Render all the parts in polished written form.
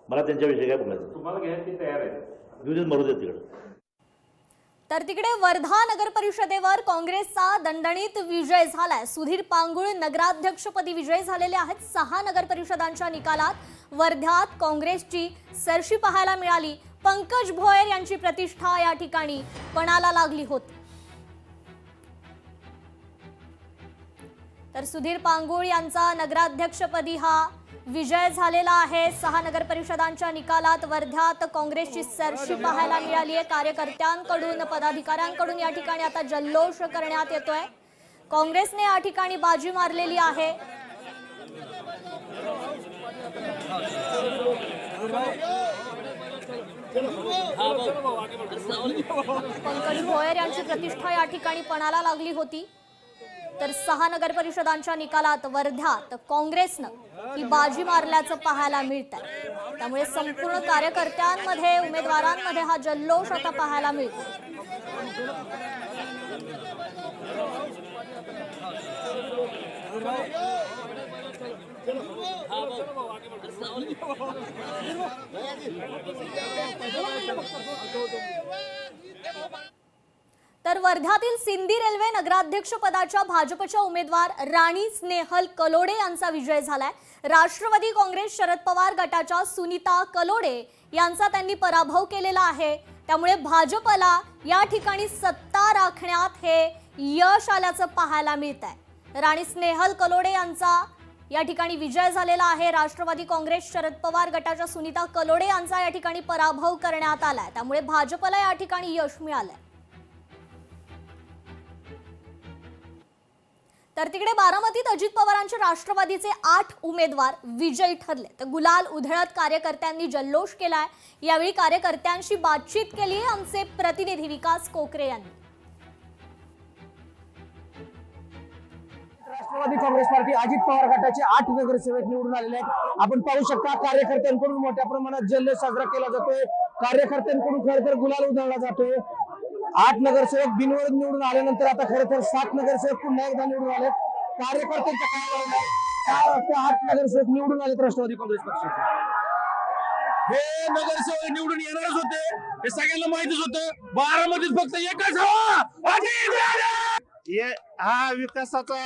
मला त्यांच्याविषयी काय बोलायचं तुम्हाला घ्यायची तयार आहे घेऊन मरू दे तिकडे. तर तिकडे वर्धा नगर परिषदेवर काँग्रेसचा दणदणीत विजय झालाय. सुधीर पांगुळ नगराध्यक्षपदी विजयी झालेले आहेत. 6 नगर परिषदांच्या निकालात वर्ध्यात काँग्रेसची सरशी पाहायला मिळाली. पंकज भोयर यांची प्रतिष्ठा या ठिकाणी पणाला लागली होती. तर सुधीर पांगुळ यांचा नगराध्यक्षपदी हा विजय झालेला आहे. 6 नगर परिषदांच्या निकालात वर्ध्यात काँग्रेसची सरशी पाहायला मिळाली आहे. कार्यकर्त्यांकडून पदाधिकाऱ्यांकडून या ठिकाणी आता जल्लोष करण्यात येतोय. काँग्रेसने या ठिकाणी बाजी मारलेली आहे. पंकज भोयर यांची प्रतिष्ठा या ठिकाणी पणाला लागली होती. तर 6 नगर परिषदांच्या निकालात वर्ध्यात काँग्रेसनं ही बाजी मारल्याचं पाहायला मिळतंय. त्यामुळे संपूर्ण कार्यकर्त्यांमध्ये उमेदवारांमध्ये हा जल्लोष आता पाहायला मिळतो. तर वर्ध्यातील सिंदी रेल्वे नगराध्यक्ष पदाच्या भाजपच्या उमेदवार राणी स्नेहल कलोडे यांचा विजय झालाय. राष्ट्रवादी काँग्रेस शरद पवार गटाच्या सुनीता कलोडे यांचा त्यांनी पराभव केलेला आहे. त्यामुळे भाजपला या ठिकाणी सत्ता राखण्यात हे यश आल्याचं पाहायला मिळतंय. राणी स्नेहल कलोडे यांचा या ठिकाणी विजय झालेला आहे. राष्ट्रवादी काँग्रेस शरद पवार गटाच्या सुनीता कलोडे यांचा या ठिकाणी पराभव करण्यात आलाय. त्यामुळे भाजपला या ठिकाणी यश मिळालंय. तर तिकडे बारामतीत अजित पवारांच्या राष्ट्रवादीचे 8 उमेदवार विजयी ठरले. तर गुलाल उधळत कार्यकर्त्यांनी जल्लोष केलाय. यावेळी कार्यकर्त्यांशी बातचीत केली आहे आमचे प्रतिनिधी विकास कोकरे यांनी. राष्ट्रवादी काँग्रेस पार्टी अजित पवार गटाचे 8 नगरसेवक निवडून आलेले आहेत. आपण पाहू शकता कार्यकर्त्यांकडून मोठ्या प्रमाणात जल्लोष साजरा केला जातोय. कार्यकर्त्यांकडून खरं तर गुलाल उधळला जातोय. 8 नगरसेवक बिनविरोध निवडून आल्यानंतर आता खरं तर 7 नगरसेवक पुन्हा एकदा निवडून आले. कार्यकर्त्यांच्या काय वाटतं 8 नगरसेवक निवडून आलेत राष्ट्रवादी काँग्रेस पक्षाचे. हे नगरसेवक निवडून येणारच होते, हे सगळ्यांना माहितीच होतं. बारामतीत फक्त एकच हवा, हा विकासाचा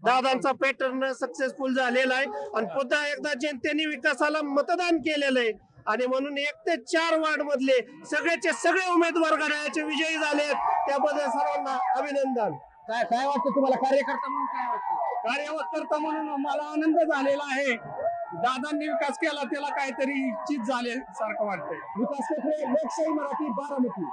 दादांचा पॅटर्न सक्सेसफुल झालेला आहे आणि पुन्हा एकदा जनतेने विकासाला मतदान केलेलं आहे आणि म्हणून 1 ते 4 वार्ड मधले सगळेचे सगळे उमेदवार घड्याळाचे विजयी झाले. त्याबद्दल सर्वांना अभिनंदन. काय वाटतं तुम्हाला कार्यकर्ता म्हणून काय वाटतं? कार्यकर्ता म्हणून मला आनंद झालेला आहे. दादांनी विकास केला, त्याला काहीतरी चीज झाले सारखं वाटतंय. विकास कोकरे, लोकशाही मराठी, बारामती.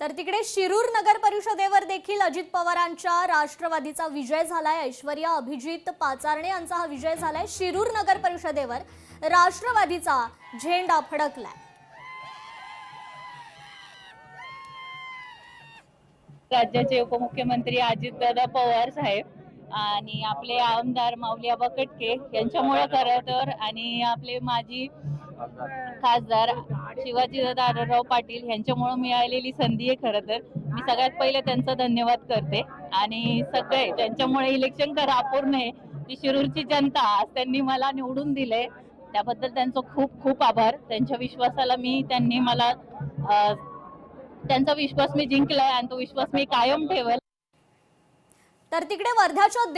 तर तिकडे शिरूर नगर परिषदेवर देखील अजित पवारांच्या राष्ट्रवादीचा विजय झालाय. ऐश्वर्या अभिजित पाचारणे यांचा हा विजय झालाय. शिरूर नगर परिषदेवर राष्ट्रवादीचा झेंडा फडकलाय. राज्याचे उपमुख्यमंत्री अजितदादा पवार साहेब आणि आपले आमदार माऊली आबा कटके यांच्यामुळे खरं तर आणि आपले माजी खासदार शिवाजीदादा आढळराव पाटील यांच्यामुळे मिळालेली संधी आहे. खरं तर मी सगळ्यात पहिले त्यांचा धन्यवाद करते आणि सगळे त्यांच्यामुळे इलेक्शन खरं अपूर्ण आहे. ती शिरूरची जनता आज त्यांनी मला निवडून दिले त्याबद्दल त्यांचं खूप खूप आभार. त्यांच्या विश्वासाला त्यांनी मला त्यांचा विश्वास मी जिंकलाय आणि तो विश्वास मी कायम ठेवेल. तर तिकडे वर्ध्याच्या